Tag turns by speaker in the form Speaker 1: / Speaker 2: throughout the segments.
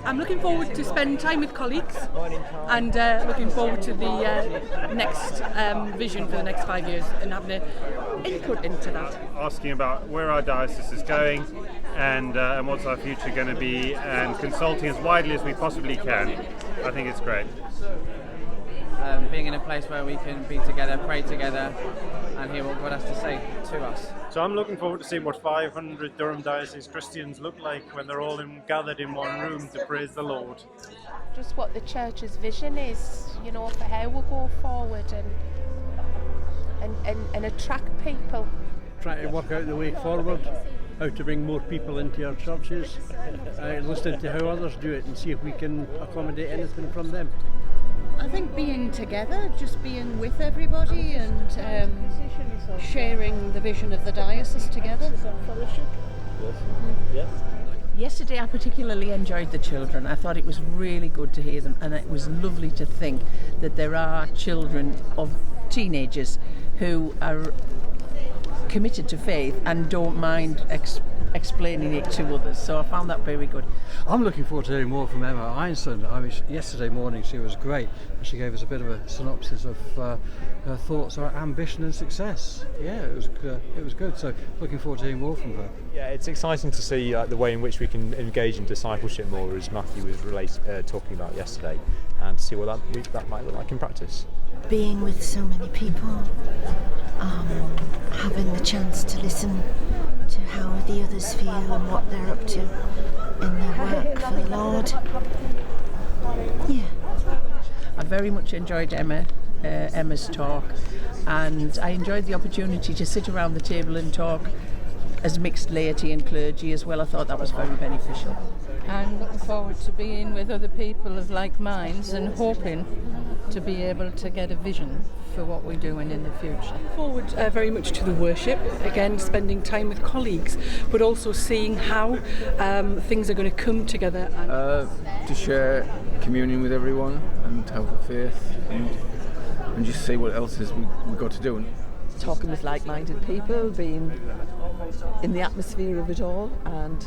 Speaker 1: I'm looking forward to spend time with colleagues and looking forward to the next vision for the next 5 years and having an input into that.
Speaker 2: Asking about where our diocese is going and what's our future going to be, and consulting as widely as we possibly can. I think it's great.
Speaker 3: Being in a place where we can be together, pray together, and hear what God has to say to us.
Speaker 2: So I'm looking forward to seeing what 500 Durham Diocese Christians look like when they're all gathered in one room to praise the Lord.
Speaker 4: Just what the church's vision is, for how we'll go forward and attract people.
Speaker 5: Trying to work out the way forward, how to bring more people into our churches, listening to how others do it and see if we can accommodate anything from them.
Speaker 6: I think being together, just being with everybody and sharing the vision of the diocese together.
Speaker 7: Yesterday I particularly enjoyed the children. I thought it was really good to hear them, and it was lovely to think that there are children of teenagers who are committed to faith and don't mind explaining it to others, so I found that very good.
Speaker 5: I'm looking forward to hearing more from Emma Einstein. Yesterday morning she was great. She gave us a bit of a synopsis of her thoughts about ambition and success. Yeah, it was good, so looking forward to hearing more from her.
Speaker 8: Yeah, it's exciting to see the way in which we can engage in discipleship more, as Matthew was talking about yesterday, and see what that might look like in practice.
Speaker 9: Being with so many people, having the chance to listen to how the others feel and what they're up to in their work for the Lord. Yeah.
Speaker 7: I very much enjoyed Emma's talk, and I enjoyed the opportunity to sit around the table and talk as mixed laity and clergy as well. I thought that was very beneficial.
Speaker 10: I'm looking forward to being with other people of like minds and hoping to be able to get a vision for what we're doing in the future.
Speaker 1: Forward very much to the worship, again spending time with colleagues, but also seeing how things are going to come together.
Speaker 11: To share communion with everyone and have the faith and just see what else is we've got to do.
Speaker 12: Talking with like-minded people, being in the atmosphere of it all and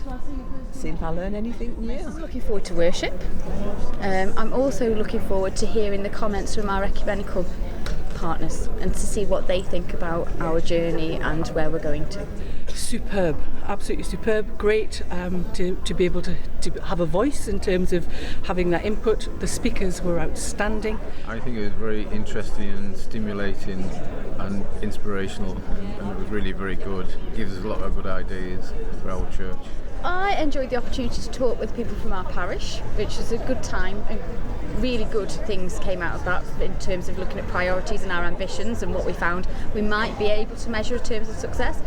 Speaker 12: seeing if I learn anything new.
Speaker 13: I'm looking forward to worship. I'm also looking forward to hearing the comments from our ecumenical partners and to see what they think about our journey and where we're going to.
Speaker 1: Superb, absolutely superb, great to be able to have a voice in terms of having that input. The speakers were outstanding.
Speaker 11: I think it was very interesting and stimulating and inspirational, and it was really very good. It gives us a lot of good ideas for our church.
Speaker 13: I enjoyed the opportunity to talk with people from our parish, which was a good time, and really good things came out of that in terms of looking at priorities and our ambitions and what we found we might be able to measure in terms of success.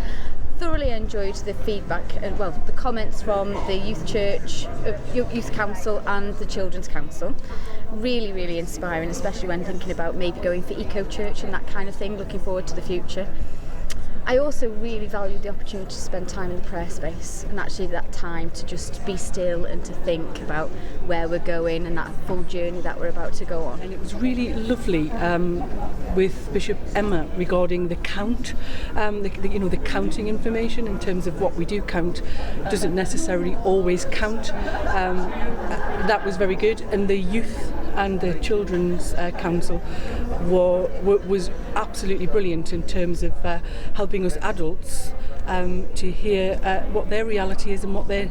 Speaker 13: Thoroughly enjoyed the feedback and the comments from the youth church, youth council and the children's council. Really, really inspiring, especially when thinking about maybe going for eco church and that kind of thing, looking forward to the future. I also really valued the opportunity to spend time in the prayer space and actually that time to just be still and to think about where we're going and that full journey that we're about to go on.
Speaker 1: And it was really lovely with Bishop Emma regarding the count, the counting information in terms of what we do count doesn't necessarily always count. That was very good, and the youth and the Children's Council was absolutely brilliant in terms of helping us adults to hear what their reality is and what they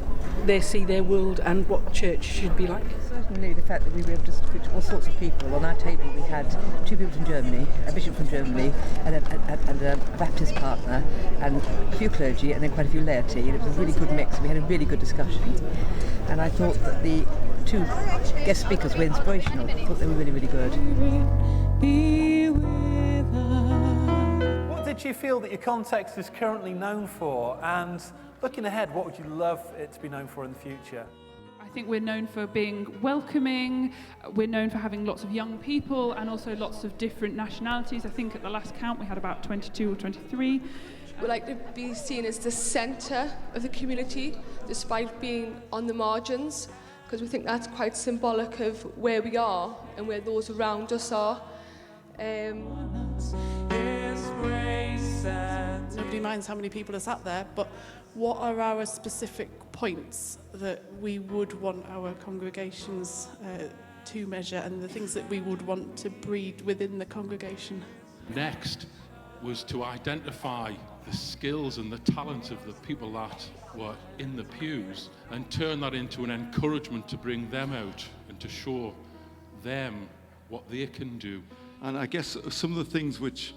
Speaker 1: see their world and what church should be like.
Speaker 12: Certainly the fact that we were able to speak to all sorts of people. On our table we had 2 people from Germany, a bishop from Germany and a Baptist partner and a few clergy and then quite a few laity, and it was a really good mix. We had a really good discussion, and I thought that the 2 guest speakers were inspirational. I thought they were really, really good.
Speaker 14: What did you feel that your context is currently known for? And looking ahead, what would you love it to be known for in the future?
Speaker 15: I think we're known for being welcoming, we're known for having lots of young people and also lots of different nationalities. I think at the last count we had about 22 or 23.
Speaker 16: We like to be seen as the centre of the community despite being on the margins, because we think that's quite symbolic of where we are and where those around us are.
Speaker 17: His grace and nobody minds how many people are sat there, but what are our specific points that we would want our congregations to measure, and the things that we would want to breed within the congregation?
Speaker 18: Next was to identify the skills and the talents of the people that were in the pews and turn that into an encouragement to bring them out and to show them what they can do.
Speaker 19: And I guess some of the things which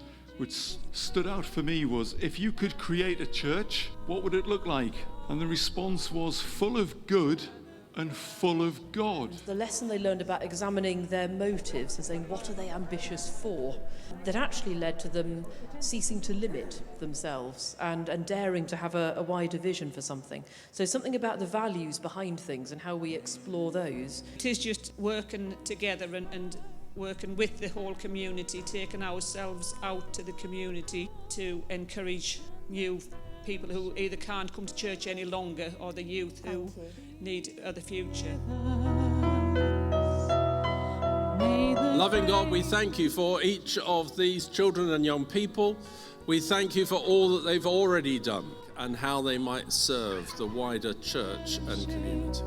Speaker 19: stood out for me was, if you could create a church, what would it look like? And the response was full of good and full of God.
Speaker 20: The lesson they learned about examining their motives and saying, what are they ambitious for? That actually led to them ceasing to limit themselves and daring to have a wider vision for something. So something about the values behind things and how we explore those.
Speaker 21: It is just working together and working with the whole community, taking ourselves out to the community to encourage new people who either can't come to church any longer, or the youth who need the future.
Speaker 22: Loving God, we thank you for each of these children and young people. We thank you for all that they've already done and how they might serve the wider church and community.